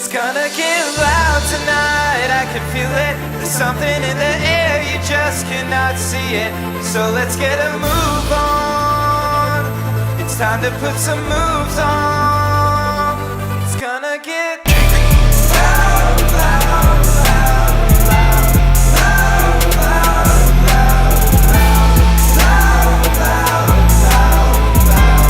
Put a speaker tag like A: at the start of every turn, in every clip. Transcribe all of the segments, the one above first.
A: It's gonna get loud tonight, I can feel it. There's something in the air, you just cannot see it. So let's get a move on. It's time to put some moves on. It's gonna get loud, loud, loud, loud, loud, loud, loud, loud, loud, loud.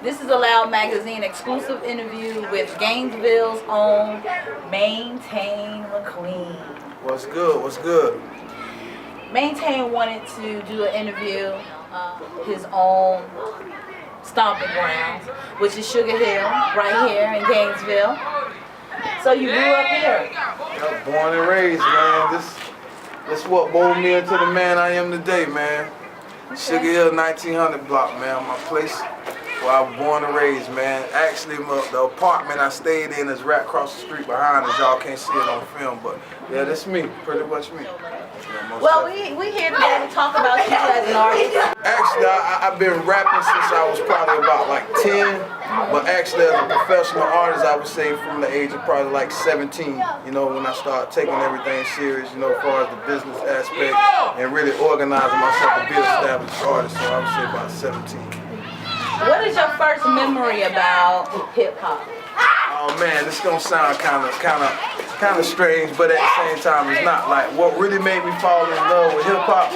B: This is a Loud Magazine exclusive interview with Gainesville's own Maintain McQueen.
C: What's good? What's good?
B: Maintain wanted to do an interview, his own stomping grounds, which is Sugar Hill, right here in Gainesville. So you grew up here.
C: Yeah, born and raised, man. This what molded me into the man I am today, man. Sugar Hill 1900 block, man. My place where I was born and raised, man. Actually, the apartment I stayed in is right across the street behind us. Y'all can't see it on film, but yeah, that's me. Pretty much me. Yeah,
B: well, we here today to talk about you as an artist.
C: Actually, I've been rapping since I was probably about like 10, but actually as a professional artist, I would say from the age of probably like 17, you know, when I started taking everything serious, you know, as far as the business aspect and really organizing myself to be an established artist, so I would say about 17.
B: What is your first memory about hip hop?
C: Oh man, this gonna sound kind of strange, but at the same time, it's not. Like what really made me fall in love with hip hop.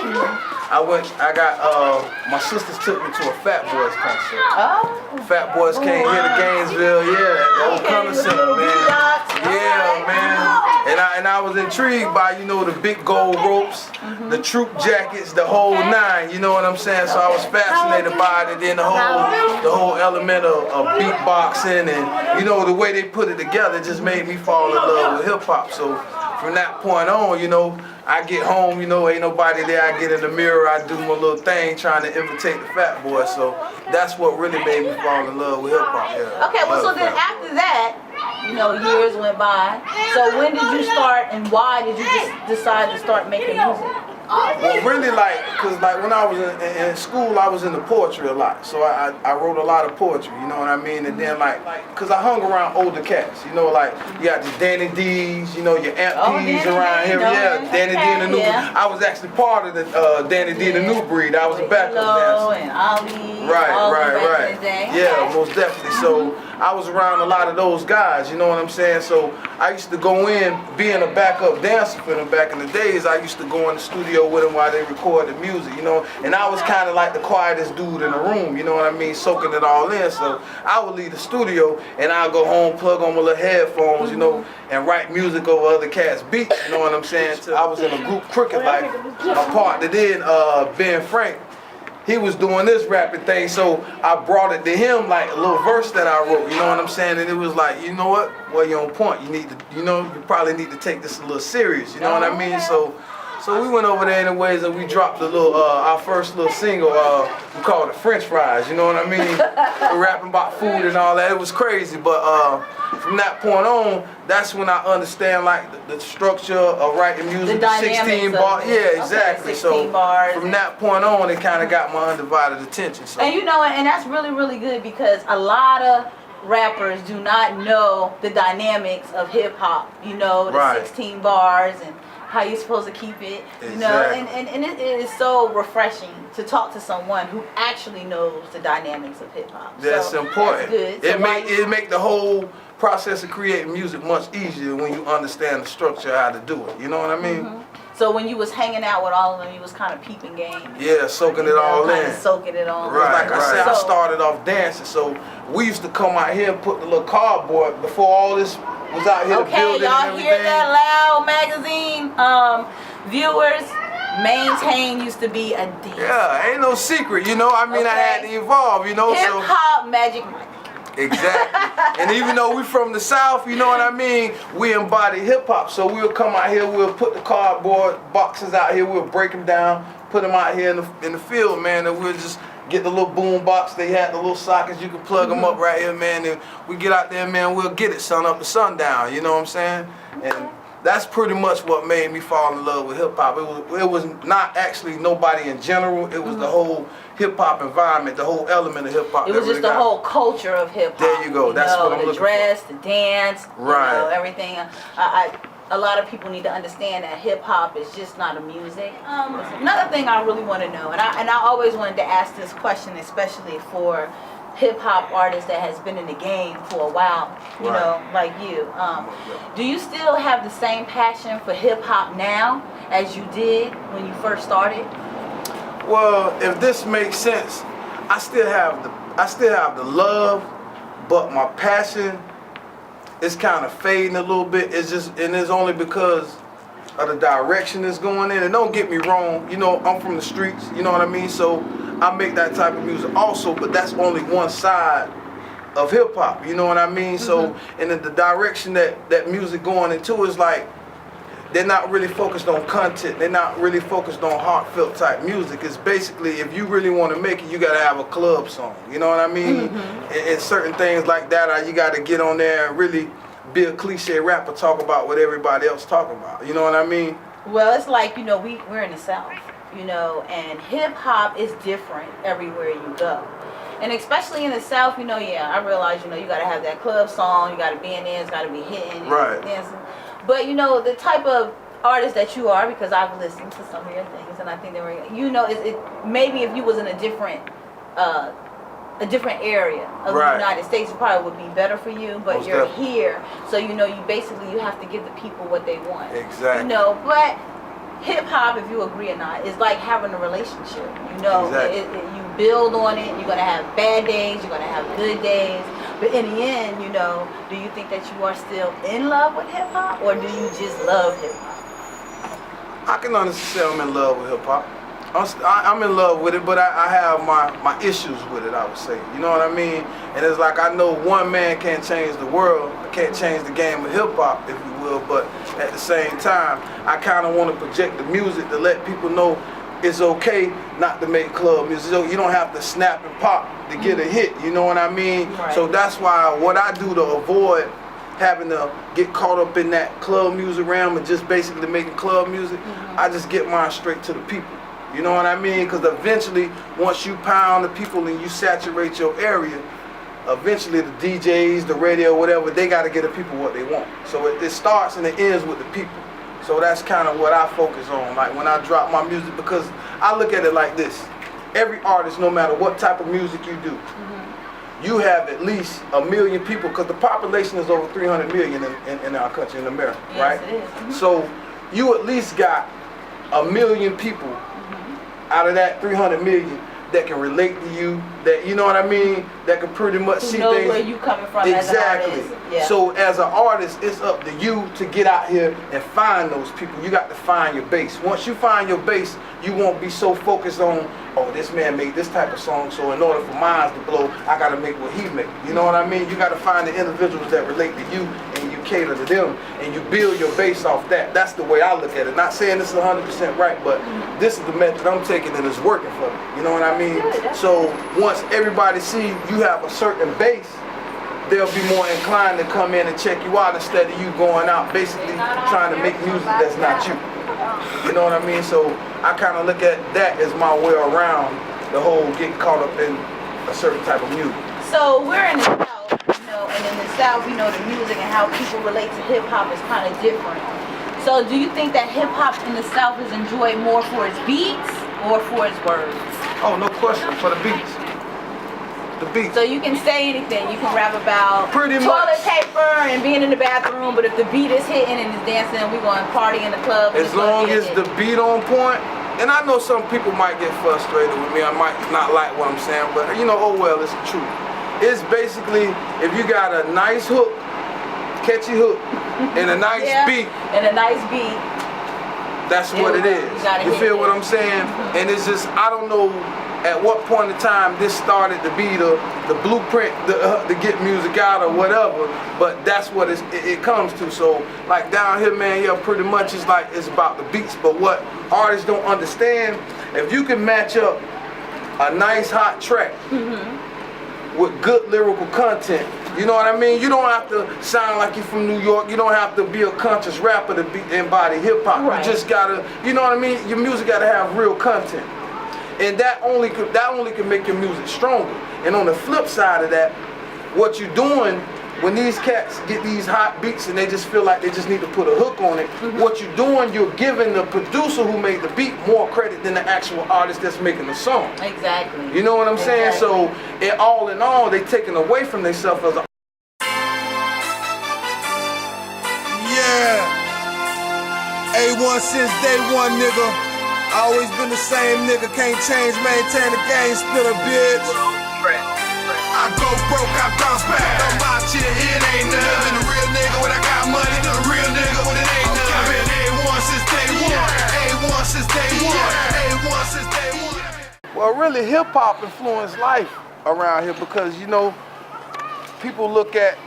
C: My sisters took me to a Fat Boys concert.
B: Oh.
C: Fat Boys came here to Gainesville, yeah, at the old Color Center, man. Yeah, man. And I was intrigued by, you know, the big gold ropes, the troop jackets, the whole nine, you know what I'm saying? So I was fascinated by it, and then the whole element of beatboxing and, you know, the way they put it together just made me fall in love with hip hop. So from that point on, you know, I get home, you know, ain't nobody there. I get in the mirror, I do my little thing trying to imitate the Fat Boys. So that's what really made me fall in love with hip hop. Yeah.
B: Okay, well, so then after that, you know, years went by. So when did you start and why did you just decide to start making music?
C: Well, really, cause when I was in school, I was into poetry a lot. So I wrote a lot of poetry, you know what I mean? And then cause I hung around older cats, you know, like you got the Danny D's, you know, your Aunt P's around here. Yeah, Danny D and the New Breed. I was actually part of the Danny D and the New Breed. I was a backup dancer.
B: And Ali.
C: Right. Yeah, most definitely. So I was around a lot of those guys, you know what I'm saying? So I used to go in, being a backup dancer for them back in the days. I used to go in the studio with them while they recorded music, you know, and I was kind of like the quietest dude in the room, you know what I mean, soaking it all in. So I would leave the studio and I'll go home, plug on my little headphones, you know, and write music over other cats' beats, you know what I'm saying? So I was in a group Cricket Life. My partner then, Ben Frank, he was doing this rapping thing, so I brought it to him like a little verse that I wrote, you know what I'm saying? And it was like, you know what? Well, you're on point. You need to, you know, you probably need to take this a little serious, you know what I mean? So we went over there anyways, and we dropped the little, our first little single, we called it French Fries, you know what I mean? We're rapping about food and all that. It was crazy, but from that point on, that's when I understand like the structure of writing music,
B: the
C: 16 bars. Yeah, exactly.
B: Okay, 16 bars.
C: From that point on, it kind of got my undivided attention. So.
B: And you know, and that's really, really good because a lot of rappers do not know the dynamics of hip hop, you know, the 16 bars and how you're supposed to keep it, you know, and it is so refreshing to talk to someone who actually knows the dynamics of hip hop.
C: That's important.
B: That's good.
C: It make the whole process of creating music much easier when you understand the structure of how to do it. You know what I mean?
B: So when you was hanging out with all of them, you was kind of peeping game.
C: Yeah, soaking it all in.
B: Soaking it all in.
C: Like I said, I started off dancing, so we used to come out here and put the little cardboard before all this was out here.
B: Okay, y'all hear that? Loud Magazine viewers, Maintain used to be a dancer.
C: Yeah, ain't no secret, you know. I mean, I had to evolve, you know.
B: Hip hop Magic Mike.
C: Exactly. And even though we from the South, you know what I mean, we embody hip hop. So we'll come out here, we'll put the cardboard boxes out here, we'll break them down, put them out here in the field, man, and we'll just get the little boom box. They had the little sockets, you can plug them up right here, man, and we get out there, man, we'll get it sun up to sundown, you know what I'm saying? And that's pretty much what made me fall in love with hip hop. It was not actually nobody in general. It was the whole hip hop environment, the whole element of hip hop.
B: It was just the whole culture of hip hop.
C: There you go. That's what I'm looking for.
B: The dress, the dance,
C: right?
B: Everything. A lot of people need to understand that hip hop is just not a music. Another thing I really want to know, and I always wanted to ask this question, especially for hip hop artists that has been in the game for a while, you know, like you. Do you still have the same passion for hip hop now as you did when you first started?
C: Well, if this makes sense, I still have the love, but my passion is kind of fading a little bit. It's only because of the direction it's going in. And don't get me wrong, you know, I'm from the streets, you know what I mean? So I make that type of music also, but that's only one side of hip hop, you know what I mean? So, and the direction that music going into is like, they're not really focused on content. They're not really focused on heartfelt type music. It's basically, if you really want to make it, you got to have a club song. You know what I mean? And certain things like that, you got to get on there and really be a cliche rapper, talk about what everybody else talking about. You know what I mean?
B: Well, it's like, you know, we're in the South, you know, and hip hop is different everywhere you go. And especially in the South, you know, I realize, you know, you got to have that club song, you got to be in there, it's got to be hitting,
C: right,
B: dancing. But, you know, the type of artist that you are, because I've listened to some of your things, and I think they were, you know, maybe if you was in a different area of the United States, it probably would be better for you, but you're here, so, you know, you have to give the people what they want.
C: Exactly.
B: You know, but hip-hop, if you agree or not, is like having a relationship, you know.
C: Exactly.
B: You build on it, you're going to have bad days, you're going to have good days. But in the end, you know, do you think that you are still in love with hip-hop, or do you just love hip-hop?
C: I can honestly say I'm in love with hip-hop. I'm in love with it, but I have my issues with it, I would say. You know what I mean? And it's like, I know one man can't change the world, can't change the game of hip-hop, if you will, but at the same time, I kind of want to project the music to let people know it's okay not to make club music. You don't have to snap and pop to get a hit, you know what I mean?
B: Right.
C: So that's why what I do to avoid having to get caught up in that club music realm and just basically making club music, I just get mine straight to the people. You know what I mean? Because eventually, once you pound the people and you saturate your area, eventually the DJs, the radio, whatever, they got to get the people what they want. So it starts and it ends with the people. So that's kind of what I focus on, like when I drop my music, because I look at it like this. Every artist, no matter what type of music you do, you have at least 1 million people, because the population is over 300 million in our country, in America, right?
B: Yes, it is.
C: So you at least got 1 million people out of that 300 million that can relate to you, that, you know what I mean, that can pretty much see
B: know
C: things.
B: where you coming from
C: Exactly.
B: as an artist. Yeah.
C: So as an artist, it's up to you to get out here and find those people. You got to find your base. Once you find your base, you won't be so focused on, oh, this man made this type of song, so in order for mine to blow, I got to make what he made. You know what I mean? You got to find the individuals that relate to you, and you cater to them, and you build your base off that. That's the way I look at it. Not saying this is 100% right, but this is the method I'm taking, and it's working for me. You know what I mean? So once everybody see you have a certain base, they'll be more inclined to come in and check you out instead of you going out basically trying to make music that's not you. You know what I mean? So I kind of look at that as my way around the whole getting caught up in a certain type of music.
B: So we're in the South, you know, and in the South, you know, the music and how people relate to hip hop is kind of different. So do you think that hip hop in the South is enjoyed more for its beats or for its words?
C: Oh, no question, for the beats. The beats.
B: So you can say anything. You can rap about
C: Pretty
B: toilet
C: much.
B: paper and being in the bathroom, but if the beat is hitting and it's dancing, we're going to party in the club.
C: As long as the beat on point. And I know some people might get frustrated with me. I might not like what I'm saying, but you know, oh well, it's the truth. It's basically, if you got a nice hook, catchy hook, and a nice beat.
B: And a nice beat.
C: That's what it is. You feel what I'm saying? And it's just, I don't know at what point in time this started to be the blueprint to get music out or whatever, but that's what it comes to. So like down here, man, yeah, pretty much it's like it's about the beats. But what artists don't understand, if you can match up a nice hot track with good lyrical content, You know what I mean? You don't have to sound like you're from New York. You don't have to be a conscious rapper to embody hip hop.
B: Right.
C: You just gotta, you know what I mean? Your music gotta have real content. And that only can make your music stronger. And on the flip side of that, what you're doing when these cats get these hot beats and they just feel like they just need to put a hook on it, what you're doing, you're giving the producer who made the beat more credit than the actual artist that's making the song.
B: Exactly.
C: You know what I'm saying? So, all in all, they taking away from themselves as a...
D: Yeah. A1 since day one, nigga. Always been the same nigga, can't change, maintain the game, split a bitch. I go broke, I bounce back. On my shit, it ain't nothing. The real nigga when I got money, the real nigga when it ain't nothing. I've been A1 since day one. A1 since day one. A1 since day one.
C: Well, really, hip hop influenced life around here because, you know, people look at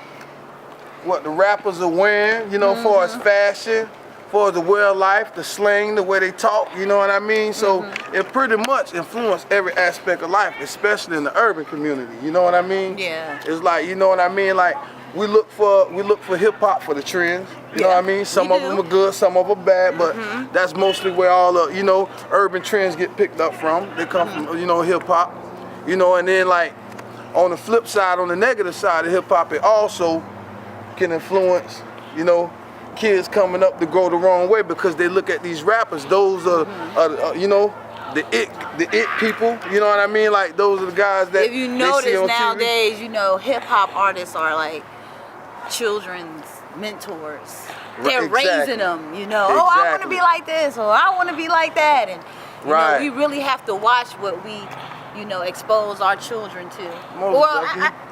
C: what the rappers are wearing, you know, as far as fashion, for the way of life, the slang, the way they talk, you know what I mean? So it pretty much influenced every aspect of life, especially in the urban community, you know what I mean?
B: Yeah.
C: It's like, you know what I mean? Like, we look for hip hop for the trends, you know what I mean? Some of them are good, some of them are bad, but that's mostly where all the, you know, urban trends get picked up from. They come from, you know, hip hop, you know, and then like, on the flip side, on the negative side of hip hop, it also can influence, you know, kids coming up to go the wrong way because they look at these rappers. Those are you know, the it people. You know what I mean? Like those are the guys that.
B: If you notice nowadays, you know, hip hop artists are like children's mentors. They're raising them. You know, oh, I want to be like this, or I want to be like that, and you know, we really have to watch what we, you know, expose our children to.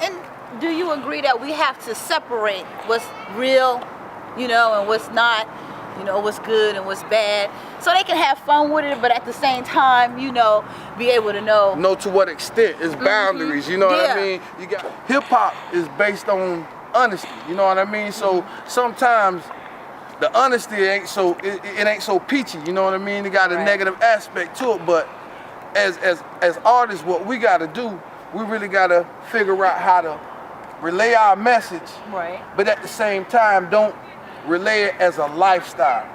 B: And do you agree that we have to separate what's real, you know, and what's not, you know, what's good and what's bad, so they can have fun with it, but at the same time, you know, be able to know
C: to what extent it's boundaries, you know what I mean? You got hip hop is based on honesty, you know what I mean? So sometimes the honesty ain't so it ain't so peachy, you know what I mean? It got a negative aspect to it, but as artists, what we got to do, we really got to figure out how to relay our message, but at the same time, don't relay it as a lifestyle.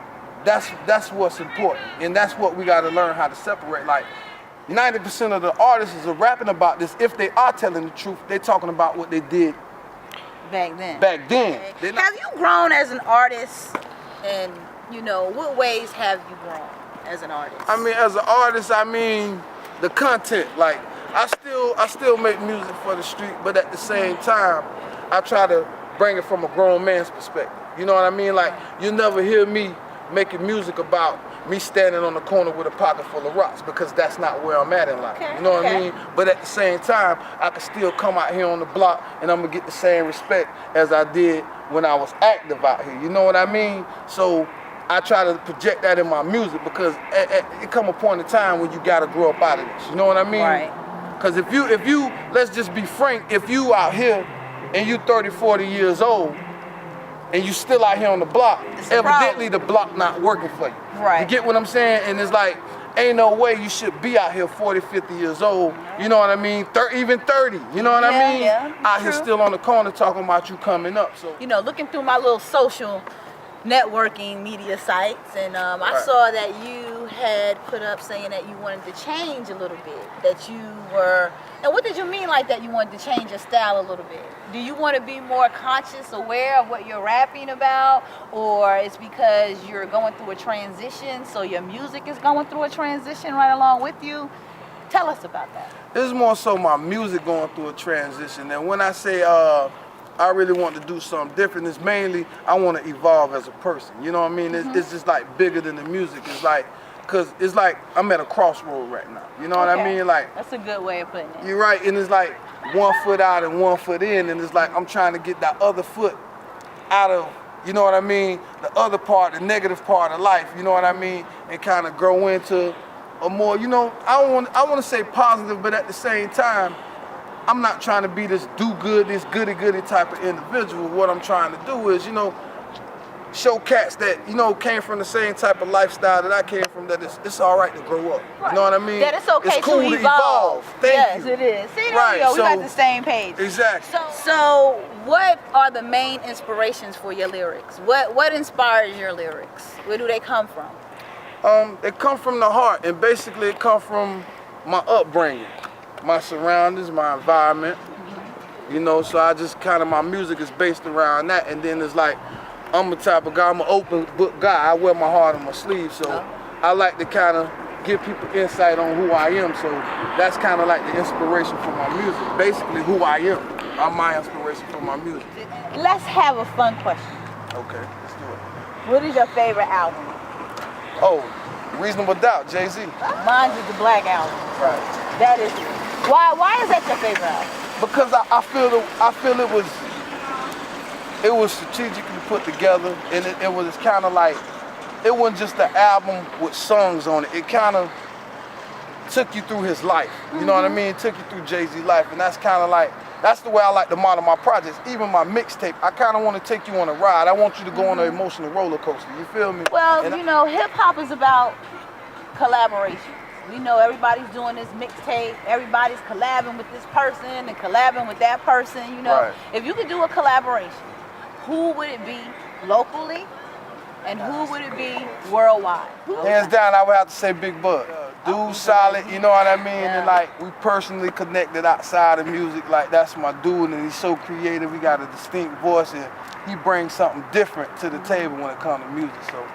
C: That's what's important, and that's what we got to learn how to separate. Like 90% of the artists are rapping about this. If they are telling the truth, they're talking about what they did
B: back then.
C: Have
B: you grown as an artist, and you know, what ways have you grown as an artist?
C: I mean, as an artist, I mean the content. Like I still make music for the street, but at the same time, I try to bring it from a grown man's perspective. You know what I mean? Like, you never hear me making music about me standing on the corner with a pocket full of rocks, because that's not where I'm at in life. You know what I mean? But at the same time, I can still come out here on the block and I'm gonna get the same respect as I did when I was active out here. You know what I mean? So I try to project that in my music, because it come a point in time when you gotta grow up out of this. You know what I mean? Because if you, let's just be frank, if you out here and you 30, 40 years old, and you still out here on the block, evidently the block not working for you. You get what I'm saying? And it's like, ain't no way you should be out here 40, 50 years old, you know what I mean? Even 30, you know what I mean? Out here still on the corner talking about you coming up. So, you
B: know, looking through my little social networking media sites, and I saw that you had put up saying that you wanted to change a little bit, that you were, and what did you mean like that you wanted to change your style a little bit? Do you want to be more conscious, aware of what you're rapping about, or it's because you're going through a transition, so your music is going through a transition right along with you? Tell us about that.
C: It's more so my music going through a transition, and when I say I really want to do something different, it's mainly I want to evolve as a person. You know what I mean? It's just like bigger than the music. It's like, cause it's like I'm at a crossroad right now. You know what I mean? Like,
B: that's a good way of putting it.
C: You're right, and it's like 1 foot out and 1 foot in, and it's like I'm trying to get that other foot out of, you know what I mean, the other part, the negative part of life. You know what I mean? And kind of grow into a more, you know, I want to say positive, but at the same time, I'm not trying to be this do-good, this goody-goody type of individual. What I'm trying to do is, you know, show cats that, you know, came from the same type of lifestyle that I came from, that it's all right to grow up.
B: Right.
C: You know what I mean?
B: That it's okay
C: it's cool
B: to evolve.
C: Thank you.
B: Yes, it is. See, there
C: right.
B: we go. We got the same page.
C: Exactly.
B: So what are the main inspirations for your lyrics? What inspires your lyrics? Where do they come from?
C: They come from the heart, and basically it come from my upbringing, my surroundings, my environment. You know, so I just kind of, my music is based around that, and then it's like, I'm the type of guy, I'm an open book guy. I wear my heart on my sleeve, so I like to kind of give people insight on who I am. So that's kind of like the inspiration for my music. Basically, who I am. I'm my inspiration for my music.
B: Let's have a fun question.
C: Okay, let's do it.
B: What is your favorite album?
C: Oh, Reasonable Doubt, Jay-Z.
B: Mine is the Black Album.
C: Right.
B: That is it. Why is that your favorite album?
C: Because I feel it was strategically put together, and it was kind of like, it wasn't just an album with songs on it. It kind of took you through his life. You know what I mean? It took you through Jay-Z's life, and that's kind of like, that's the way I like to model my projects. Even my mixtape, I kind of want to take you on a ride. I want you to go on an emotional roller coaster. You feel me?
B: Well, you know, hip hop is about collaboration. We know everybody's doing this mixtape, everybody's collabing with this person and collabing with that person, you know.
C: Right.
B: If you could do a collaboration, who would it be locally and who would it be worldwide?
C: Hands down, I would have to say Big Bud. Dude solid, you know what I mean?
B: Yeah.
C: And like, we personally connected outside of music, like that's my dude, and he's so creative, he got a distinct voice, and he brings something different to the table when it comes to music, so.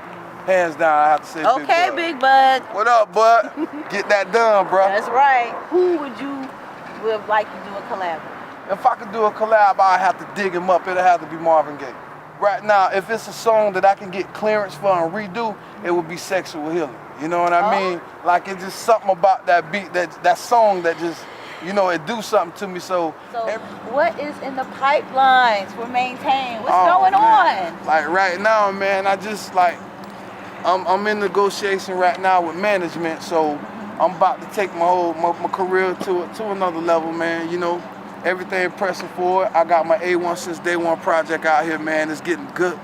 C: Hands down, I have to say Big Bud.
B: Okay, Big Bud.
C: What up, bud? Get that done, bro.
B: That's right. Who would like to do a collab with?
C: If I could do a collab, I'd have to dig him up. It'll have to be Marvin Gaye. Right now, if it's a song that I can get clearance for and redo, it would be Sexual Healing. You know what I mean? Like, it's just something about that beat, that song that just, you know, it do something to me. So
B: what is in the pipelines for Maintain? What's going on?
C: Like right now, man, I just like, I'm in negotiation right now with management, so I'm about to take my career to another level, man. You know, everything pressing forward. I got my A1 Since Day One project out here, man. It's getting good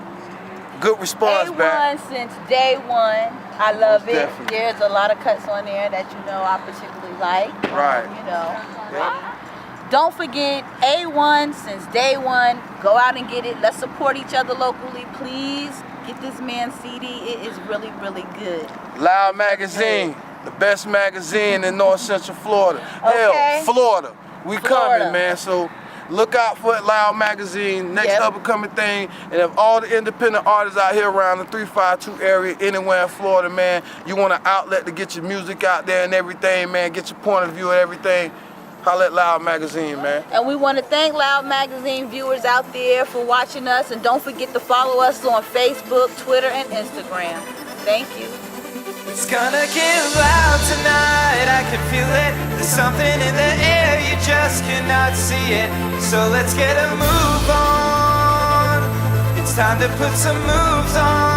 C: response back.
B: A1 Since Day One. I love it.
C: Definitely.
B: There's a lot of cuts on there that you know I particularly like.
C: Right.
B: You know.
C: Yeah.
B: Don't forget A1 Since Day One. Go out and get it. Let's support each other locally, please. Get this man's CD. It is really, really good.
C: LOUDD magazine, the best magazine in North Central Florida.
B: Okay.
C: Hell, Florida. We coming, man. So look out for it, LOUDD magazine, next up and coming thing. And if all the independent artists out here around the 352 area, anywhere in Florida, man, you want an outlet to get your music out there and everything, man, get your point of view and everything, holla at LOUDD magazine, man.
B: And we want to thank LOUDD magazine viewers out there for watching us. And don't forget to follow us on Facebook, Twitter, and Instagram. Thank you.
A: It's gonna get loud tonight, I can feel it. There's something in the air, you just cannot see it. So let's get a move on. It's time to put some moves on.